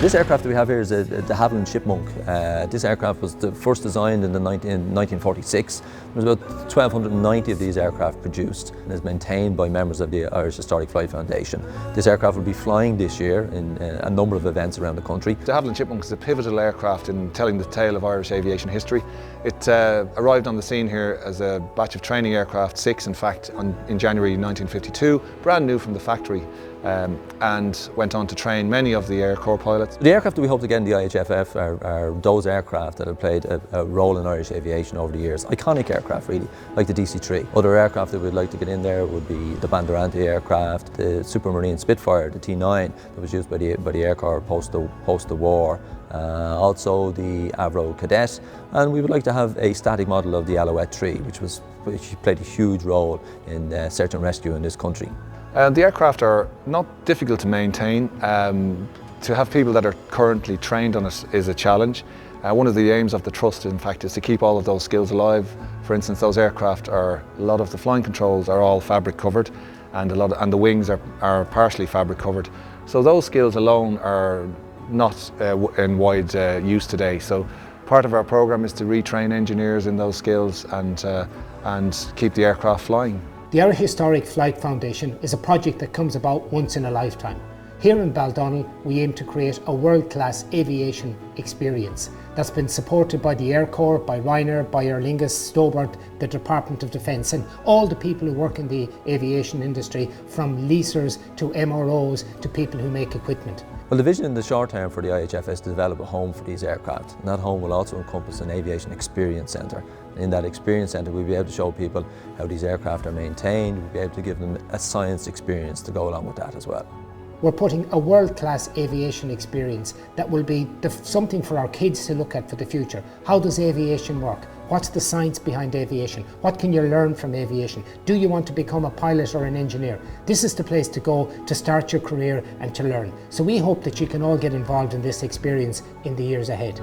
This aircraft that we have here is the de Havilland Chipmunk. This aircraft was first designed in 1946. There was about 1,290 of these aircraft produced and is maintained by members of the Irish Historic Flight Foundation. This aircraft will be flying this year in a number of events around the country. De Havilland Chipmunk is a pivotal aircraft in telling the tale of Irish aviation history. It arrived on the scene here as a batch of training aircraft, 6 in fact, in January 1952, brand new from the factory, and went on to train many of the Air Corps pilots. The aircraft that we hope to get in the IHFF are those aircraft that have played a role in Irish aviation over the years. Iconic aircraft really, like the DC-3. Other aircraft that we'd like to get in there would be the Bandeirante aircraft, the Supermarine Spitfire, the T9 that was used by the Air Corps post the war, also the Avro Cadet, and we would like to have a static model of the Alouette 3, which played a huge role in search and rescue in this country. The aircraft are not difficult to maintain. To have people that are currently trained on it is a challenge. One of the aims of the Trust, in fact, is to keep all of those skills alive. For instance, those aircraft a lot of the flying controls are all fabric covered, and the wings are partially fabric covered. So those skills alone are not in wide use today. So part of our program is to retrain engineers in those skills and keep the aircraft flying. The Irish Historic Flight Foundation is a project that comes about once in a lifetime. Here in Baldonnel, we aim to create a world-class aviation experience that's been supported by the Air Corps, by Ryanair, by Aer Lingus, Stobart, the Department of Defence, and all the people who work in the aviation industry, from leasers to MROs to people who make equipment. Well, the vision in the short term for the IHF is to develop a home for these aircraft, and that home will also encompass an aviation experience centre. In that experience centre, we'll be able to show people how these aircraft are maintained. We'll be able to give them a science experience to go along with that as well. We're putting a world-class aviation experience that will be something for our kids to look at for the future. How does aviation work? What's the science behind aviation? What can you learn from aviation? Do you want to become a pilot or an engineer? This is the place to go to start your career and to learn. So we hope that you can all get involved in this experience in the years ahead.